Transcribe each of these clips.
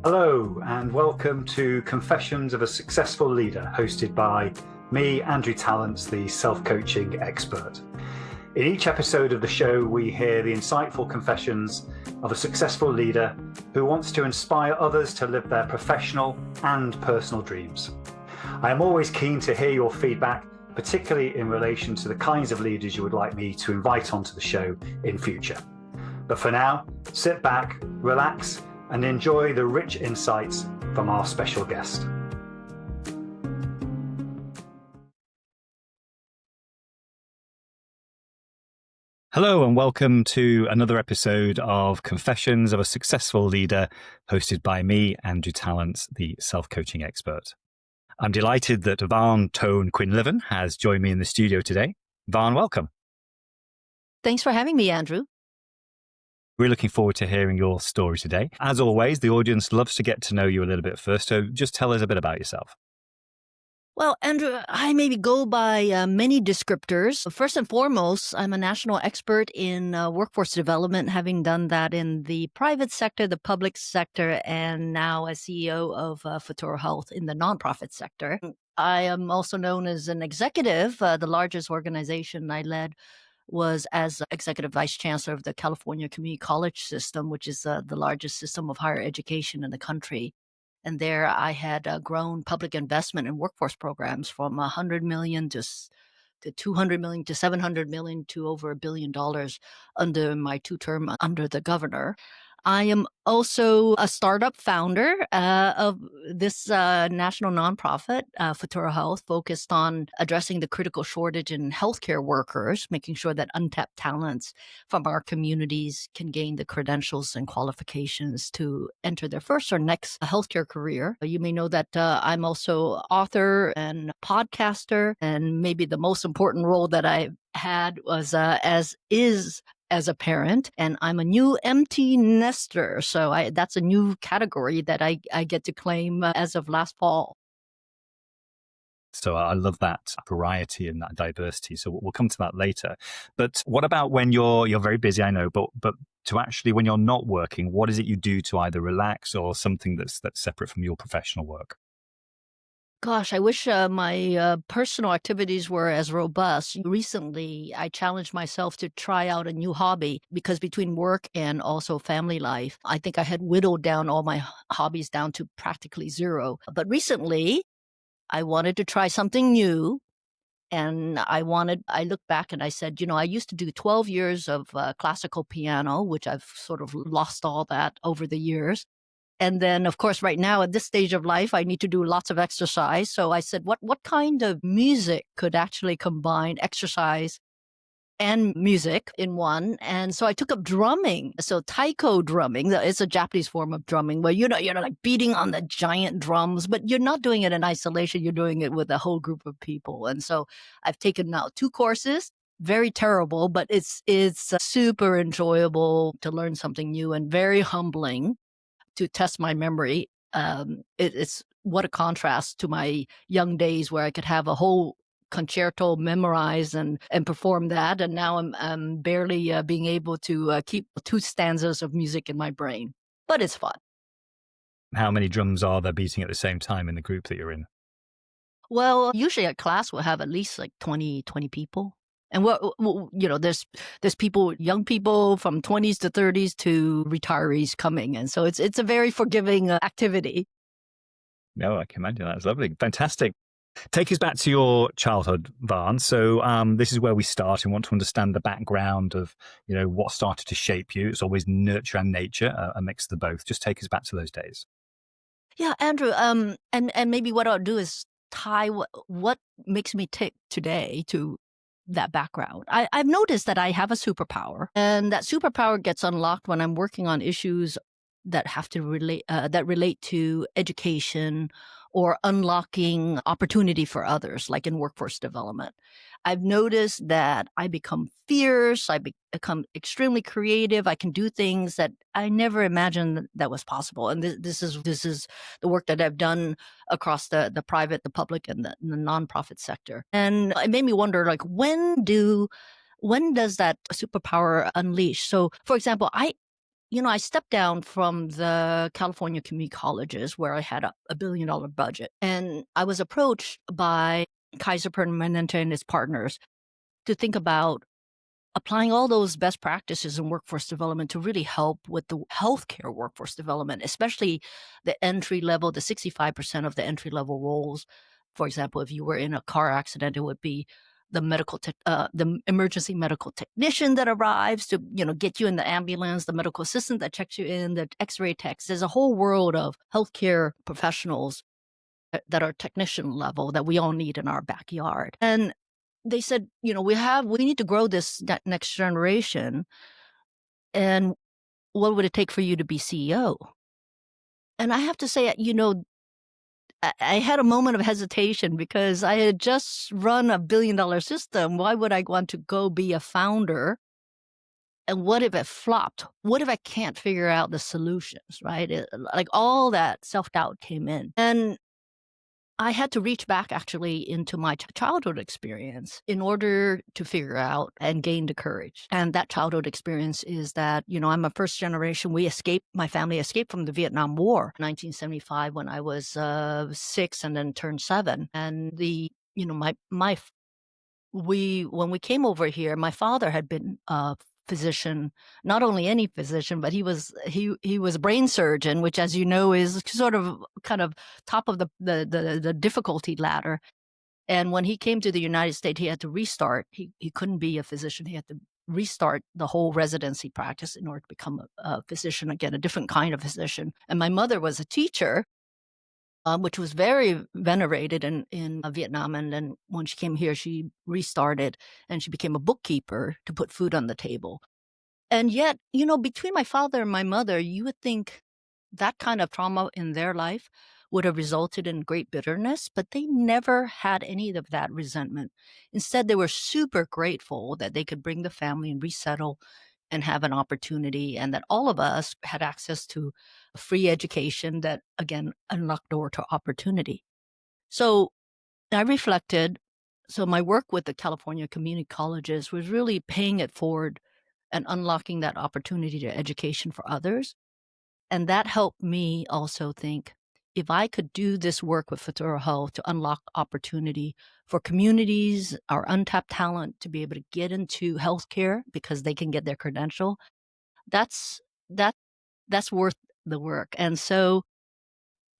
Hello, and welcome to Confessions of a Successful Leader, hosted by me, Andrew Tallents, the self-coaching expert. In each episode of the show, we hear the insightful confessions of a successful leader who wants to inspire others to live their professional and personal dreams. I am always keen to hear your feedback, particularly in relation to the kinds of leaders you would like me to invite onto the show in future. But for now, sit back, relax, and enjoy the rich insights from our special guest. Hello and welcome to another episode of Confessions of a Successful Leader, hosted by me, Andrew Tallents, the self-coaching expert. I'm delighted that Ton-Quinlivan has joined me in the studio today. Van, welcome. Thanks for having me, Andrew. We're looking forward to hearing your story today. As always, the audience loves to get to know you a little bit first, so just tell us a bit about yourself. Well, Andrew, I maybe go by many descriptors. First and foremost, I'm a national expert in workforce development, having done that in the private sector, the public sector, and now as CEO of Futuro Health in the nonprofit sector. I am also known as an executive. The largest organization I led was as executive vice chancellor of the California Community College system, which is the largest system of higher education in the country. And there I had grown public investment in workforce programs from $100 million to $200 million to $700 million to over $1 billion under my two terms under the governor. I am also a startup founder of this national nonprofit, Futuro Health, focused on addressing the critical shortage in healthcare workers, making sure that untapped talents from our communities can gain the credentials and qualifications to enter their first or next healthcare career. You may know that I'm also author and podcaster, and maybe the most important role that I had was as a parent, and I'm a new empty nester. So that's a new category that I get to claim as of last fall. So I love that variety and that diversity. So we'll come to that later. But what about when you're very busy, I know, but to actually when you're not working, what is it you do to either relax or something that's separate from your professional work? Gosh, I wish my personal activities were as robust. Recently, I challenged myself to try out a new hobby because between work and also family life, I think I had whittled down all my hobbies down to practically zero. But recently, I wanted to try something new. And I looked back and I said, I used to do 12 years of classical piano, which I've sort of lost all that over the years. And then, of course, right now at this stage of life, I need to do lots of exercise. So I said, what kind of music could actually combine exercise and music in one? And so I took up drumming. So Taiko drumming, it's a Japanese form of drumming where you're like beating on the giant drums, but you're not doing it in isolation. You're doing it with a whole group of people. And so I've taken now 2 courses. Very terrible, but it's super enjoyable to learn something new and very humbling to test my memory. It's what a contrast to my young days where I could have a whole concerto memorized and perform that. And now I'm barely being able to keep 2 stanzas of music in my brain. But it's fun. How many drums are there beating at the same time in the group that you're in? Well, usually a class will have at least like 20 people. And there's people, young people from 20s to 30s to retirees coming. And so it's a very forgiving activity. No, I can imagine. That's lovely. Fantastic. Take us back to your childhood, Van. So this is where we start and want to understand the background of, what started to shape you. It's always nurture and nature, a mix of the both. Just take us back to those days. Yeah, Andrew. And maybe what I'll do is tie what makes me tick today to that background. I've noticed that I have a superpower, and that superpower gets unlocked when I'm working on issues that have to relate to education or unlocking opportunity for others, like in workforce development. I've noticed that I become fierce, I become extremely creative, I can do things that I never imagined that was possible. And this is the work that I've done across the private, the public, and the nonprofit sector. And it made me wonder, like, when does that superpower unleash? So, for example, I stepped down from the California community colleges where I had a $1 billion budget. And I was approached by Kaiser Permanente and his partners to think about applying all those best practices in workforce development to really help with the healthcare workforce development, especially the entry level, the 65% of the entry level roles. For example, if you were in a car accident, it would be the emergency medical technician that arrives to get you in the ambulance, the medical assistant that checks you in, the X-ray techs. There's a whole world of healthcare professionals that are technician level that we all need in our backyard. And they said, we need to grow this next generation. And what would it take for you to be CEO? And I have to say, I had a moment of hesitation because I had just run a $1 billion system. Why would I want to go be a founder? And what if it flopped? What if I can't figure out the solutions, right? Like all that self-doubt came in. And I had to reach back actually into my childhood experience in order to figure out and gain the courage. And that childhood experience is that, I'm a first generation. My family escaped from the Vietnam War, 1975, when I was 6 and then turned 7. And when we came over here, my father had been a physician, not only any physician, but he was a brain surgeon, which, as you know, is sort of kind of top of the difficulty ladder. And when he came to the United States, he had to restart. He couldn't be a physician. He had to restart the whole residency practice in order to become a physician again, a different kind of physician. And my mother was a teacher, which was very venerated in Vietnam. And then when she came here, she restarted and she became a bookkeeper to put food on the table. And yet, between my father and my mother, you would think that kind of trauma in their life would have resulted in great bitterness, but they never had any of that resentment. Instead, they were super grateful that they could bring the family and resettle and have an opportunity, and that all of us had access to a free education that, again, unlocked door to opportunity. So I reflected. So my work with the California community colleges was really paying it forward and unlocking that opportunity to education for others. And that helped me also think, if I could do this work with Futuro Health to unlock opportunity for communities, our untapped talent to be able to get into healthcare because they can get their credential, that's worth the work. And so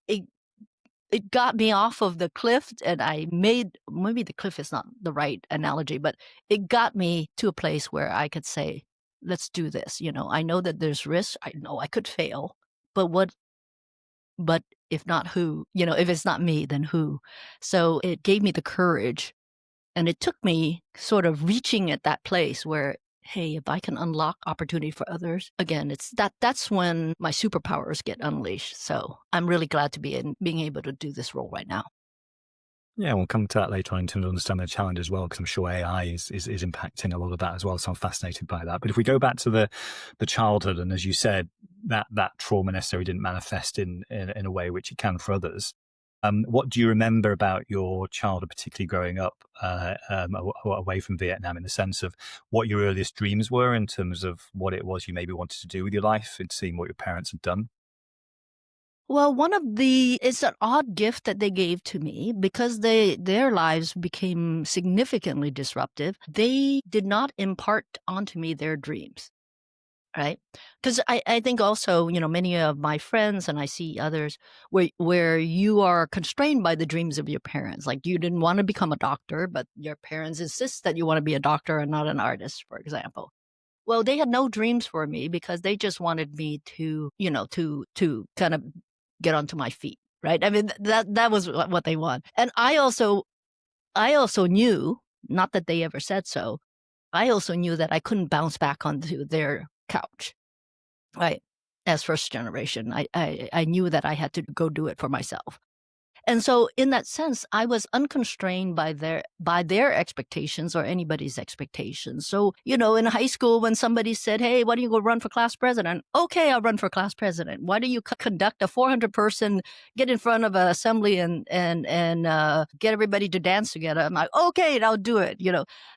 it got me off of the cliff, and maybe the cliff is not the right analogy, but it got me to a place where I could say, let's do this. I know that there's risk. I know I could fail, but if not who, if it's not me, then who? So it gave me the courage, and it took me sort of reaching at that place where, hey, if I can unlock opportunity for others, again, that's when my superpowers get unleashed. So I'm really glad to being able to do this role right now. Yeah, we'll come to that later on in terms of understanding the challenge as well, because I'm sure AI is impacting a lot of that as well. So I'm fascinated by that. But if we go back to the childhood, and as you said, that trauma necessarily didn't manifest in a way which it can for others. What do you remember about your childhood, particularly growing up away from Vietnam, in the sense of what your earliest dreams were in terms of what it was you maybe wanted to do with your life and seeing what your parents had done? Well, it's an odd gift that they gave to me because their lives became significantly disruptive. They did not impart onto me their dreams, right? Because I think also, many of my friends, and I see others, where you are constrained by the dreams of your parents. Like, you didn't want to become a doctor, but your parents insist that you want to be a doctor and not an artist, for example. Well, they had no dreams for me because they just wanted me to, to kind of get onto my feet, right? I mean, that was what they want. And I also knew, not that they ever said so, I also knew that I couldn't bounce back onto their couch, right? As first generation, I knew that I had to go do it for myself. And so in that sense, I was unconstrained by their expectations or anybody's expectations. So, in high school, when somebody said, hey, why don't you go run for class president? Okay, I'll run for class president. Why don't you conduct a 400-person, get in front of an assembly and get everybody to dance together? I'm like, okay, I'll do it,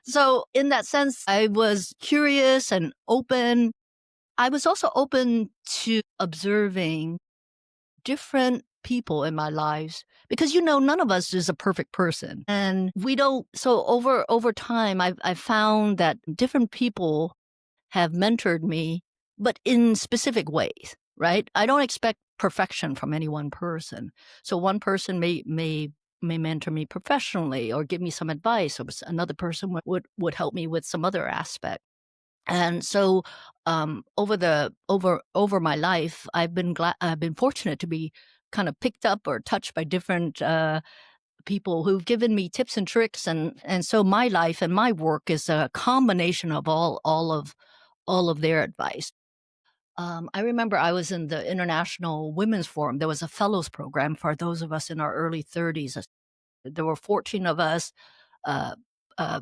So in that sense, I was curious and open. I was also open to observing different people in my lives because none of us is a perfect person, and we don't. So over time, I've found that different people have mentored me, but in specific ways. Right? I don't expect perfection from any one person. So one person may mentor me professionally or give me some advice, or another person would help me with some other aspect. And so, over my life, I've been fortunate to be kind of picked up or touched by different people who've given me tips and tricks, and so my life and my work is a combination of all of their advice. I remember I was in the International Women's Forum. There was a fellows program for those of us in our early 30s. There were 14 of us. Uh, uh,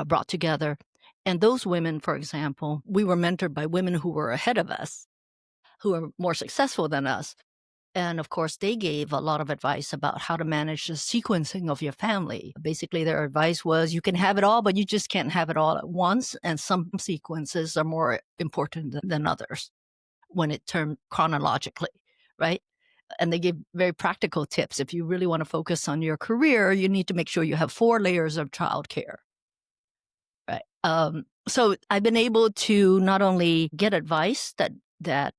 Brought together. And those women, for example, we were mentored by women who were ahead of us, who were more successful than us. And of course, they gave a lot of advice about how to manage the sequencing of your family. Basically, their advice was you can have it all, but you just can't have it all at once. And some sequences are more important than others when it termed chronologically, right? And they gave very practical tips. If you really want to focus on your career, you need to make sure you have 4 layers of childcare. Right. So I've been able to not only get advice that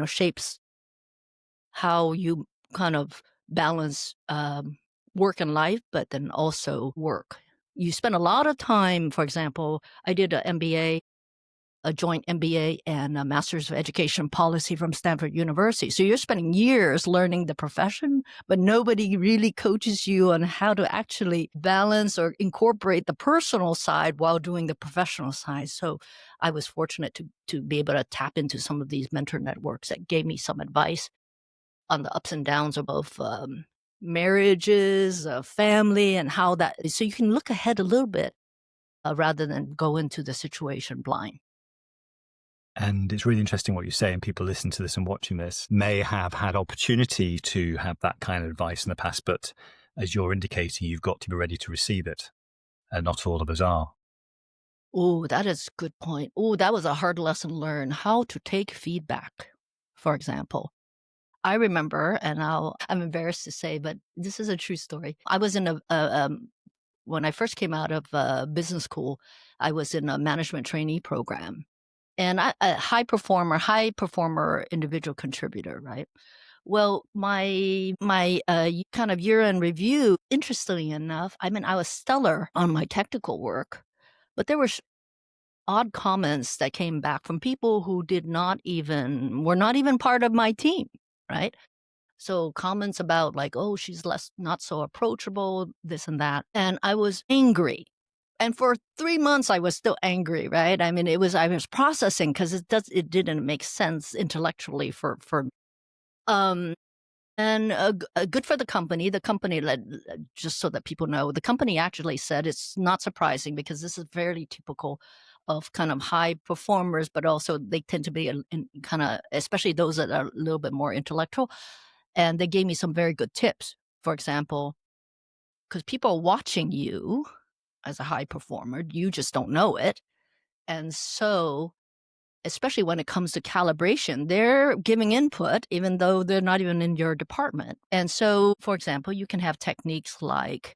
shapes how you kind of balance work and life, but then also work. You spend a lot of time. For example, I did an MBA, a joint MBA and a Master's of Education Policy from Stanford University. So you're spending years learning the profession, but nobody really coaches you on how to actually balance or incorporate the personal side while doing the professional side. So I was fortunate to be able to tap into some of these mentor networks that gave me some advice on the ups and downs of both marriages, family, and how that. So you can look ahead a little bit rather than go into the situation blind. And it's really interesting what you say, and people listening to this and watching this may have had opportunity to have that kind of advice in the past, but as you're indicating, you've got to be ready to receive it. And not all of us are. Oh, that is a good point. Oh, that was a hard lesson learned. How to take feedback, for example. I remember, and I'm embarrassed to say, but this is a true story. I was in when I first came out of business school, I was in a management trainee program. And a high performer, individual contributor, right? Well, my kind of year-end review, interestingly enough, I mean, I was stellar on my technical work, but there were odd comments that came back from people who were not even part of my team, right? So comments about like, oh, she's not so approachable, this and that. And I was angry. And for 3 months, I was still angry, right? I mean, I was processing because it didn't make sense intellectually for um, and good for the company. The company just so that people know, the company actually said it's not surprising because this is fairly typical of kind of high performers, but also they tend to be in kind of, especially those that are a little bit more intellectual. And they gave me some very good tips. For example, because people are watching you as a high performer, you just don't know it. And so, especially when it comes to calibration, they're giving input, even though they're not even in your department. And so, for example, you can have techniques like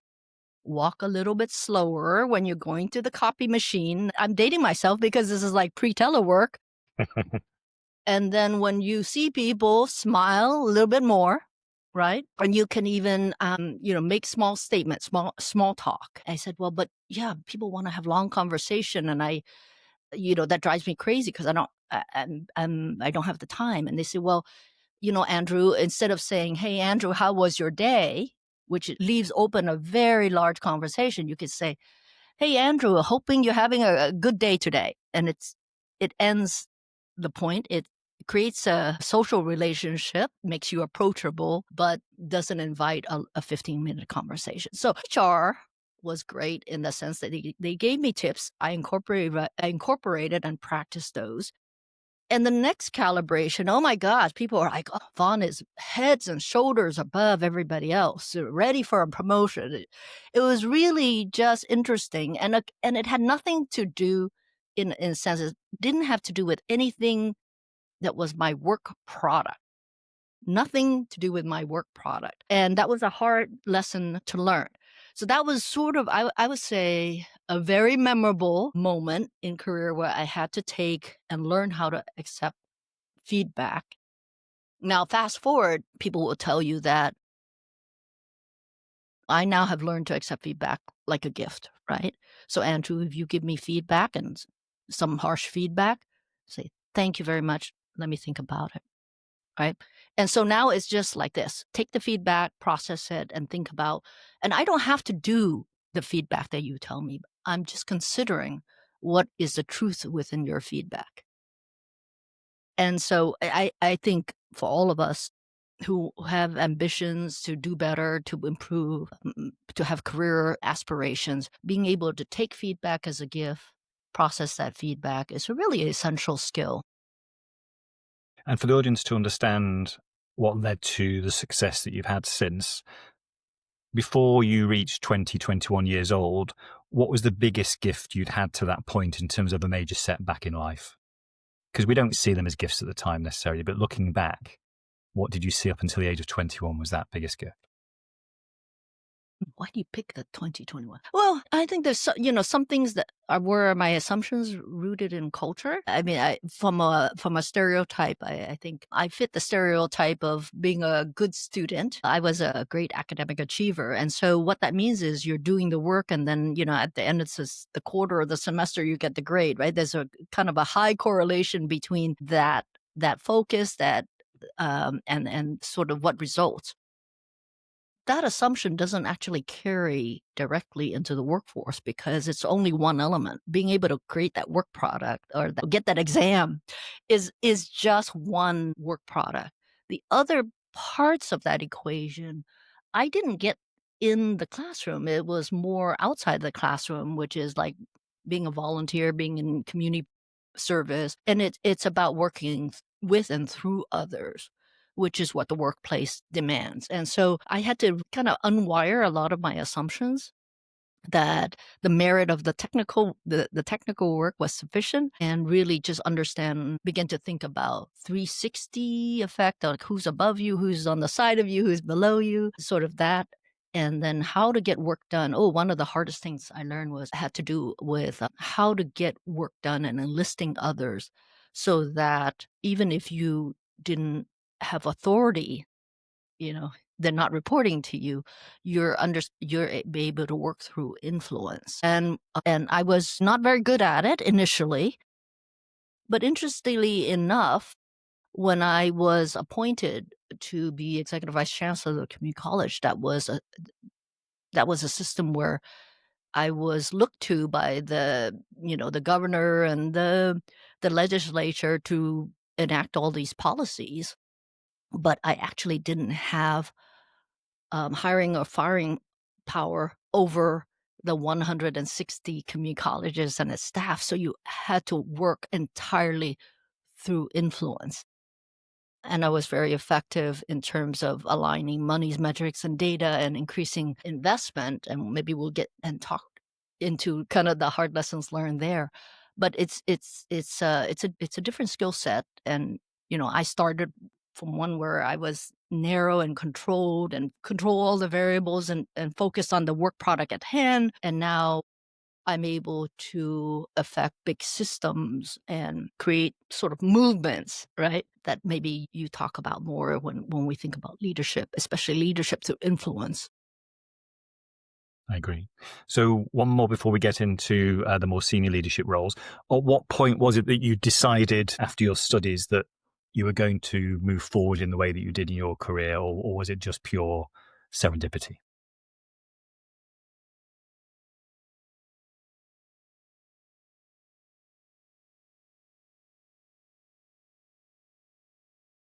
walk a little bit slower when you're going to the copy machine. I'm dating myself because this is like pre-telework. And then when you see people, smile a little bit more, right? And you can even, make small statements, small talk. I said, well, but yeah, people want to have long conversation, and that drives me crazy because I don't have the time. And they say, well, Andrew, instead of saying, hey, Andrew, how was your day? Which leaves open a very large conversation. You could say, hey, Andrew, hoping you're having a good day today. And it ends the point. It creates a social relationship, makes you approachable, but doesn't invite a 15-minute conversation. So HR was great in the sense that they gave me tips. I incorporated and practiced those. And the next calibration, oh my gosh, people are like, oh, Vaughn is heads and shoulders above everybody else, ready for a promotion. It was really just interesting. And it had nothing to do in a sense, it didn't have to do with anything that was my work product. Nothing to do with my work product. And that was a hard lesson to learn. So that was sort of, I would say, a very memorable moment in career where I had to take and learn how to accept feedback. Now, fast forward, people will tell you that I now have learned to accept feedback like a gift, right? So, Andrew, if you give me feedback and some harsh feedback, say, thank you very much. Let me think about it. Right. And so now it's just like this: take the feedback, process it, and think about, and I don't have to do the feedback that you tell me. I'm just considering what is the truth within your feedback. And so I think for all of us who have ambitions to do better, to improve, to have career aspirations, being able to take feedback as a gift, process that feedback is a really essential skill. And for the audience to understand what led to the success that you've had since, before you reached 20, 21 years old, what was the biggest gift you'd had to that point in terms of a major setback in life? Because we don't see them as gifts at the time necessarily, but looking back, what did you see up until the age of 21 was that biggest gift? Why do you pick the 2021? Well, I think there's some things that were my assumptions rooted in culture. I mean, from a stereotype, I think I fit the stereotype of being a good student. I was a great academic achiever, and so what that means is you're doing the work, and then at the end, it's the quarter or the semester, you get the grade, right? There's a kind of a high correlation between that focus, that and sort of what results. That assumption doesn't actually carry directly into the workforce because it's only one element. Being able to create that work product or get that exam is just one work product. The other parts of that equation, I didn't get in the classroom. It was more outside the classroom, which is like being a volunteer, being in community service, and it's about working with and through others, which is what the workplace demands. And so I had to kind of unwire a lot of my assumptions that the merit of the technical work was sufficient, and really just begin to think about 360 effect, like who's above you, who's on the side of you, who's below you, sort of that. And then how to get work done. Oh, one of the hardest things I learned had to do with how to get work done and enlisting others, so that even if you didn't have authority, you know, they're not reporting to you, you're able to work through influence. And I was not very good at it initially, but interestingly enough, when I was appointed to be executive vice chancellor of the community college, that was a system where I was looked to by the governor and the legislature to enact all these policies. But I actually didn't have hiring or firing power over the 160 community colleges and its staff. So you had to work entirely through influence. And I was very effective in terms of aligning money's metrics and data and increasing investment. And maybe we'll get and talk into kind of the hard lessons learned there. But it's a different skill set. And I started from one where I was narrow and controlled and control all the variables and focus on the work product at hand. And now I'm able to affect big systems and create sort of movements, right? That maybe you talk about more when we think about leadership, especially leadership through influence. I agree. So one more before we get into the more senior leadership roles. At what point was it that you decided after your studies that you were going to move forward in the way that you did in your career, or was it just pure serendipity?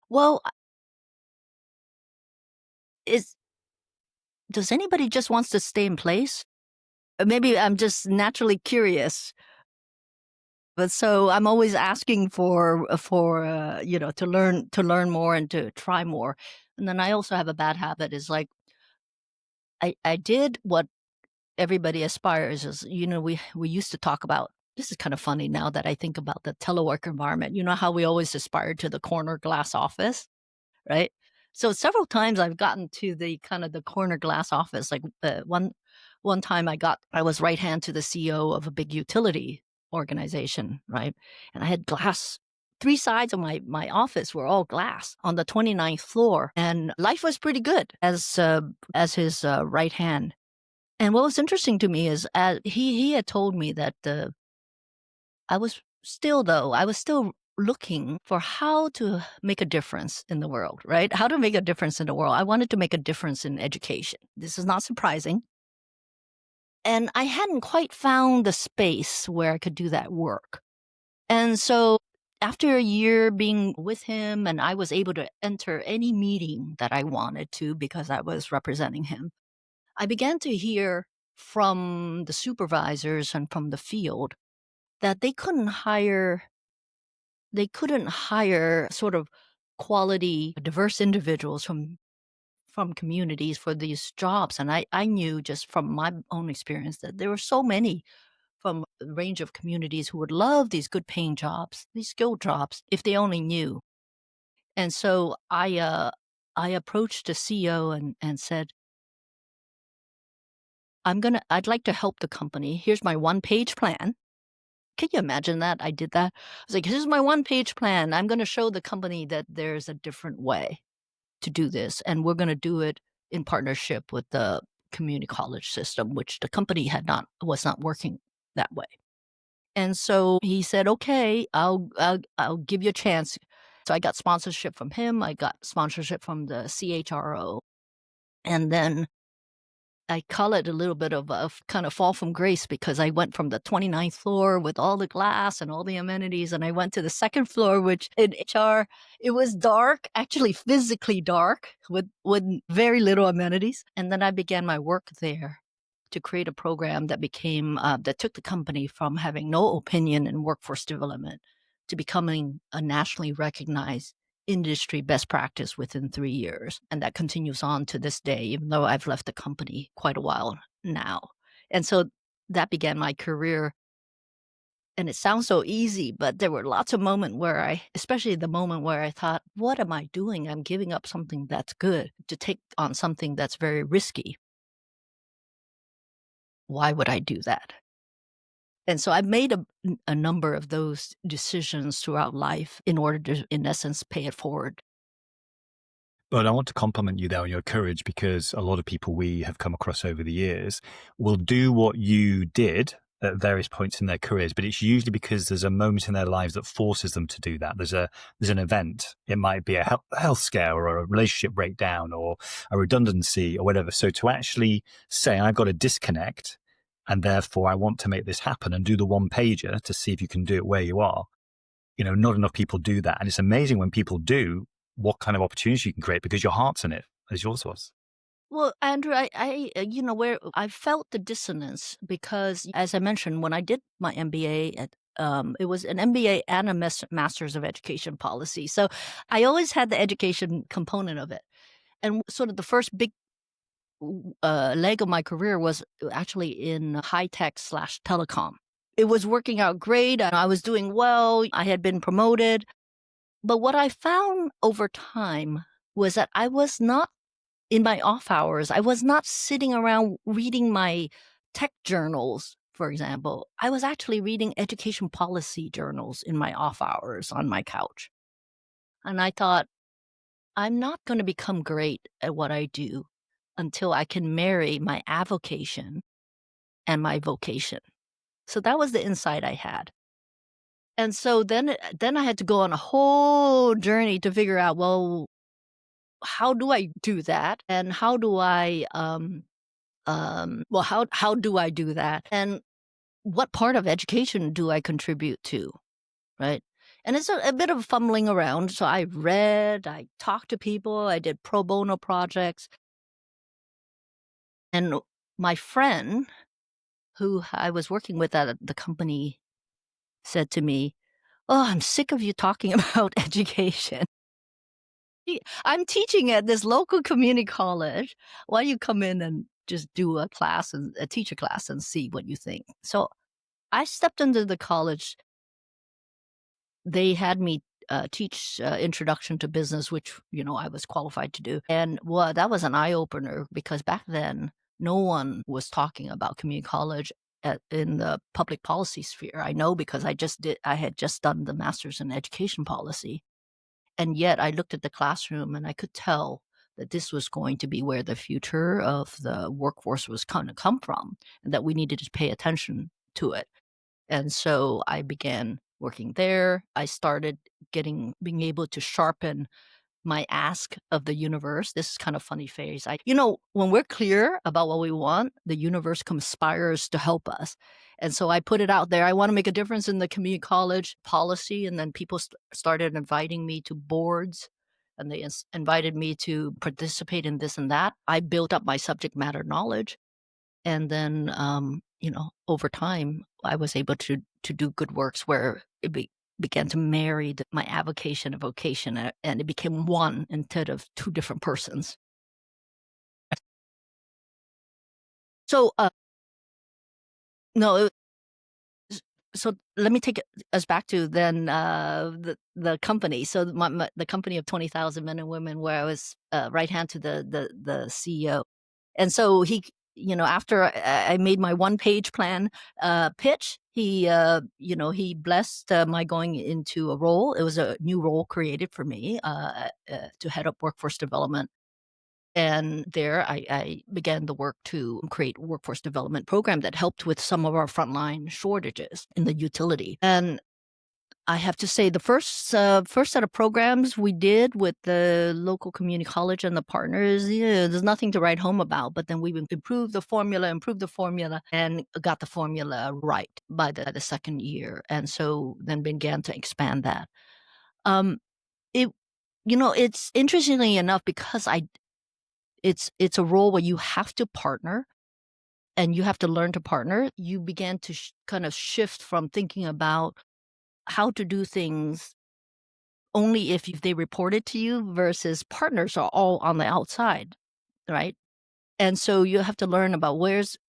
Well, is does anybody just wants to stay in place? Or maybe I'm just naturally curious. But so I'm always asking for to learn more and to try more. And then I also have a bad habit is like I did what everybody aspires is, we used to talk about This is kind of funny now that I think about the telework environment. You know how we always aspire to the corner glass office, right? So several times I've gotten to the kind of the corner glass office. Like one time I was right hand to the CEO of a big utility organization, right? And I had glass. Three sides of my office were all glass on the 29th floor, and life was pretty good as his right hand. And what was interesting to me is he had told me that I was still looking for how to make a difference in the world, right? How to make a difference in the world. I wanted to make a difference in education. This is not surprising. And I hadn't quite found the space where I could do that work. And so after a year being with him, and I was able to enter any meeting that I wanted to because I was representing him, I began to hear from the supervisors and from the field that they couldn't hire sort of quality diverse individuals from communities for these jobs. And I knew just from my own experience that there were so many from a range of communities who would love these good paying jobs, these skilled jobs, if they only knew. And so I approached the CEO and said, I'd like to help the company. Here's my 1-page plan. Can you imagine that? I did that. I was like, here's my 1-page plan. I'm going to show the company that there's a different way to do this. And we're going to do it in partnership with the community college system, which the company was not working that way. And so he said, okay, I'll give you a chance. So I got sponsorship from him. I got sponsorship from the CHRO. And then I call it a little bit of a kind of fall from grace because I went from the 29th floor with all the glass and all the amenities, and I went to the second floor, which in HR, it was dark, actually physically dark with very little amenities. And then I began my work there to create a program that that took the company from having no opinion in workforce development to becoming a nationally recognized industry best practice within 3 years. And that continues on to this day, even though I've left the company quite a while now. And so that began my career. And it sounds so easy, but there were lots of moments especially the moment where I thought, what am I doing? I'm giving up something that's good to take on something that's very risky. Why would I do that? And so I've made a number of those decisions throughout life in order to, in essence, pay it forward. But I want to compliment you there on your courage, because a lot of people we have come across over the years will do what you did at various points in their careers, but it's usually because there's a moment in their lives that forces them to do that. There's an event. It might be a health scare or a relationship breakdown or a redundancy or whatever. So to actually say, I've got a disconnect and therefore I want to make this happen and do the 1-pager to see if you can do it where you are. Not enough people do that. And it's amazing when people do, what kind of opportunity you can create because your heart's in it, as yours was. Well, Andrew, where I felt the dissonance because, as I mentioned, when I did my MBA it was an MBA and a Master's of Education policy. So I always had the education component of it. And sort of the first big leg of my career was actually in high tech / telecom. It was working out great and I was doing well. I had been promoted. But what I found over time was that I was not, in my off hours, I was not sitting around reading my tech journals, for example. I was actually reading education policy journals in my off hours on my couch. And I thought, I'm not going to become great at what I do until I can marry my avocation and my vocation. So that was the insight I had. And so then I had to go on a whole journey to figure out, well, how do I do that? And how do I, how do I do that? And what part of education do I contribute to? Right. And it's a bit of fumbling around. So I read, I talked to people, I did pro bono projects. And my friend who I was working with at the company said to me, "Oh, I'm sick of you talking about education. I'm teaching at this local community college. Why don't you come in and just do a class and teach a class and see what you think?" So I stepped into the college. They had me teach introduction to business, which I was qualified to do, and well, that was an eye opener because back then no one was talking about community college in the public policy sphere. I know because I had just done the master's in education policy, and yet I looked at the classroom and I could tell that this was going to be where the future of the workforce was going to come from, and that we needed to pay attention to it. And so I began working there. I started being able to sharpen my ask of the universe. This is kind of funny phase. When we're clear about what we want, the universe conspires to help us. And so I put it out there. I want to make a difference in the community college policy. And then people started inviting me to boards, and they invited me to participate in this and that. I built up my subject matter knowledge. And then, over time, I was able to do good works where began to marry my avocation and vocation, and it became one instead of two different persons. So, no, so let me take us back to then the company. So the company of 20,000 men and women, where I was right hand to the CEO. And so after I made my 1-page plan pitch, he blessed my going into a role. It was a new role created for me to head up workforce development. And there I began the work to create a workforce development program that helped with some of our frontline shortages in the utility. And I have to say, the first set of programs we did with the local community college and the partners, there's nothing to write home about. But then we improved the formula, and got the formula right by the second year. And so then began to expand that. It, it's interestingly enough because it's a role where you have to partner and you have to learn to partner. You began to kind of shift from thinking about how to do things only if they report it to you versus partners are all on the outside, right? And so you have to learn about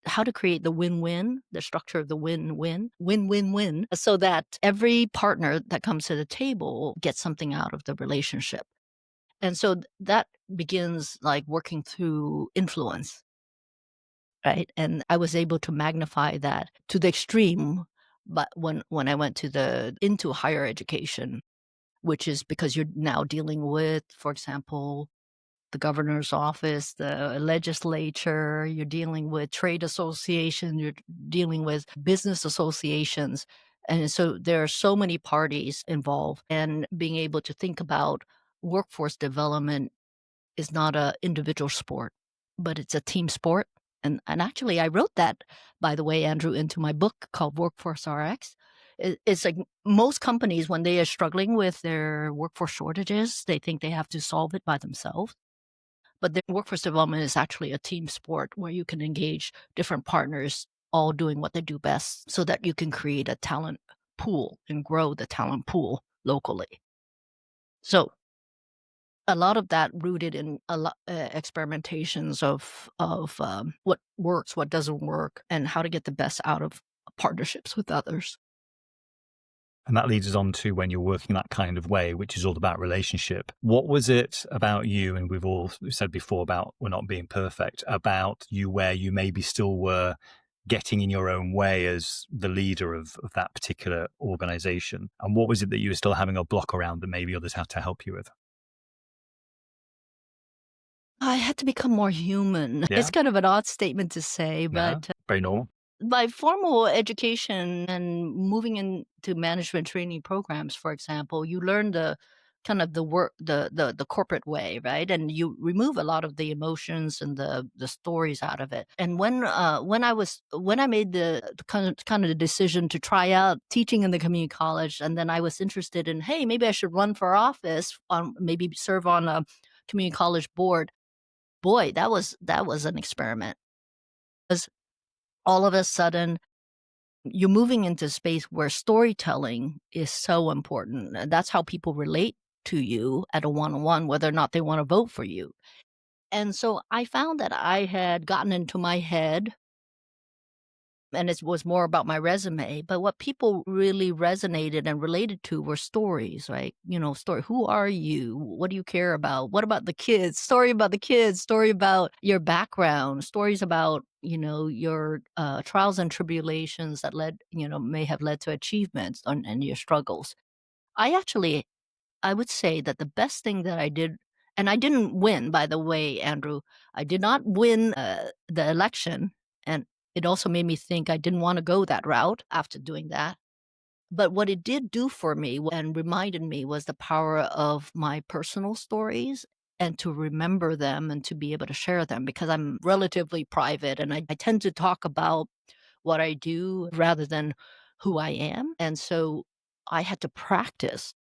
how to create the win-win, the structure of the win-win, so that every partner that comes to the table gets something out of the relationship. And so that begins like working through influence, right? And I was able to magnify that to the extreme. But when I went into higher education, which is because you're now dealing with, for example, the governor's office, the legislature, you're dealing with trade associations, you're dealing with business associations. And so there are so many parties involved, and being able to think about workforce development is not an individual sport, but it's a team sport. And actually, I wrote that, by the way, Andrew, into my book called Workforce RX. It's like most companies, when they are struggling with their workforce shortages, they think they have to solve it by themselves. But the workforce development is actually a team sport where you can engage different partners, all doing what they do best, so that you can create a talent pool and grow the talent pool locally. So a lot of that rooted in a lot experimentations of what works, what doesn't work, and how to get the best out of partnerships with others. And that leads us on to when you're working that kind of way, which is all about relationship. What was it about you, and we've all said before about we're not being perfect, about you where you maybe still were getting in your own way as the leader of that particular organization? And what was it that you were still having a block around that maybe others had to help you with? I had to become more human. Yeah. It's kind of an odd statement to say, but Very normal. by formal education and moving into management training programs, for example, you learn the kind of the work, the corporate way, right? And you remove a lot of the emotions and the stories out of it. And when I made the kind of the decision to try out teaching in the community college, and then I was interested in, hey, maybe I should run for office, maybe serve on a community college board. Boy, that was an experiment. Because all of a sudden, you're moving into a space where storytelling is so important. And that's how people relate to you at a one-on-one, whether or not they want to vote for you. And so I found that I had gotten into my head and it was more about my resume. But what people really resonated and related to were stories, right? Story. Who are you? What do you care about? What about the kids? Story about the kids. Story about your background. Stories about your trials and tribulations that may have led to achievements and your struggles. I would say that the best thing that I did, and I didn't win, by the way, Andrew. I did not win the election. And it also made me think I didn't want to go that route after doing that. But what it did do for me and reminded me was the power of my personal stories and to remember them and to be able to share them, because I'm relatively private and I tend to talk about what I do rather than who I am. And so I had to practice,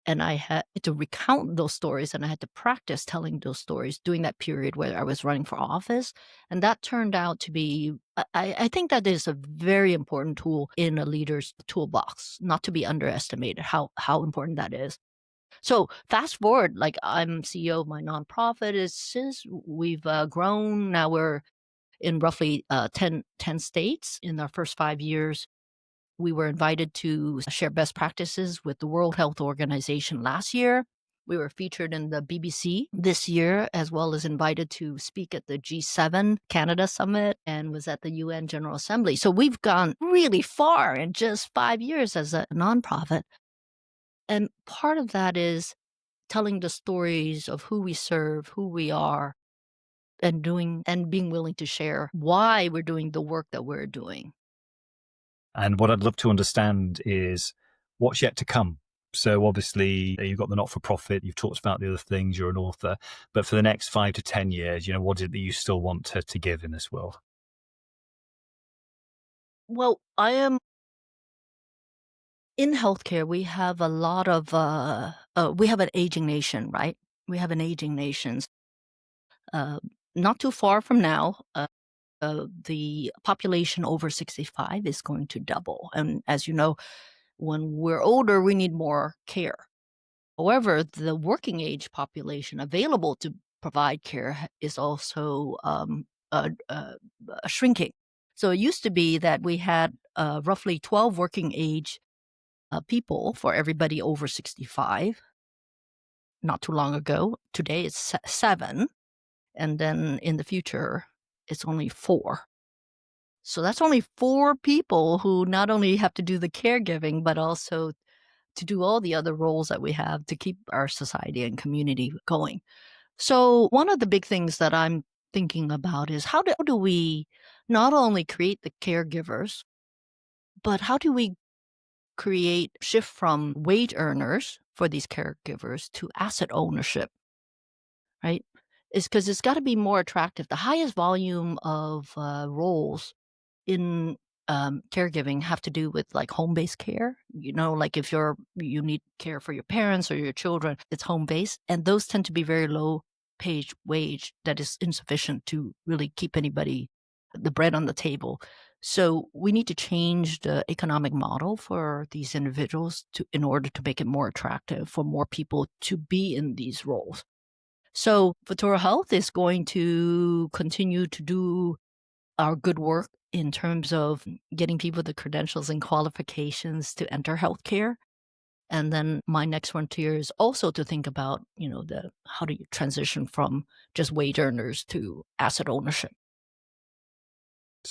and I had to recount those stories, and I had to practice telling those stories during that period where I was running for office. And that turned out to be, I think that is a very important tool in a leader's toolbox, not to be underestimated how important that is. So fast forward, like I'm CEO of my nonprofit. We've grown. Now we're in roughly 10 states in our first 5 years. We were invited to share best practices with the World Health Organization last year. We were featured in the BBC this year, as well as invited to speak at the G7 Canada Summit, and was at the UN General Assembly. So we've gone really far in just 5 years as a nonprofit. And part of that is telling the stories of who we serve, who we are, and being willing to share why we're doing the work that we're doing. And what I'd love to understand is what's yet to come. So obviously you've got the not-for-profit, you've talked about the other things, you're an author, but for the next 5 to 10 years, what is it that you still want to give in this world? Well, I am in healthcare. We have a lot of, we have an aging nation, right? We have an aging nation. Not too far from now, the population over 65 is going to double. And as you know, when we're older, we need more care. However, the working age population available to provide care is also shrinking. So it used to be that we had roughly 12 working age people for everybody over 65 not too long ago. Today it's 7. And then in the future, it's only 4. So that's only 4 people who not only have to do the caregiving, but also to do all the other roles that we have to keep our society and community going. So one of the big things that I'm thinking about is how do we not only create the caregivers, but how do we shift from wage earners for these caregivers to asset ownership, right? It's because it's got to be more attractive. The highest volume of roles in caregiving have to do with like home-based care. Like if you need care for your parents or your children, it's home-based. And those tend to be very low paid wage that is insufficient to really keep the bread on the table. So we need to change the economic model for these individuals in order to make it more attractive for more people to be in these roles. So Futuro Health is going to continue to do our good work in terms of getting people the credentials and qualifications to enter healthcare. And then my next frontier is also to think about, how do you transition from just wage earners to asset ownership.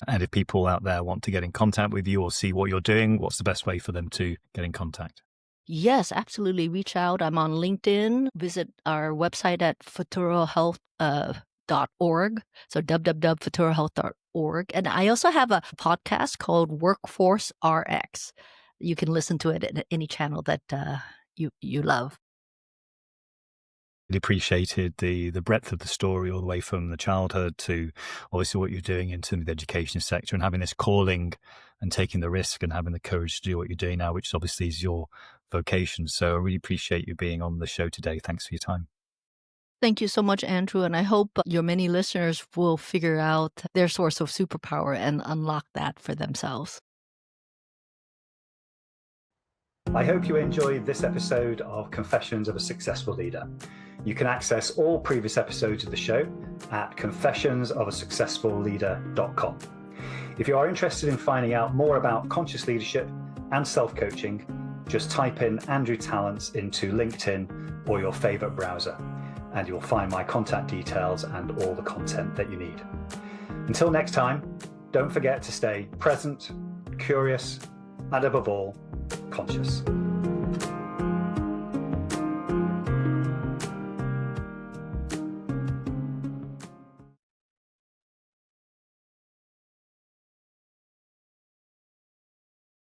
And if people out there want to get in contact with you or see what you're doing, what's the best way for them to get in contact? Yes, absolutely. Reach out. I'm on LinkedIn. Visit our website at futurohealth.org. So www.futurohealth.org. And I also have a podcast called Workforce RX. You can listen to it at any channel that you love. Really appreciated the breadth of the story all the way from the childhood to obviously what you're doing in terms of the education sector and having this calling and taking the risk and having the courage to do what you're doing now, which obviously is your vocation. So I really appreciate you being on the show today. Thanks for your time. Thank you so much, Andrew. And I hope your many listeners will figure out their source of superpower and unlock that for themselves. I hope you enjoyed this episode of Confessions of a Successful Leader. You can access all previous episodes of the show at confessionsofaSuccessfulLeader.com. If you are interested in finding out more about conscious leadership and self-coaching, just type in Andrew Tallents into LinkedIn or your favorite browser, and you'll find my contact details and all the content that you need. Until next time, don't forget to stay present, curious, and above all, conscious.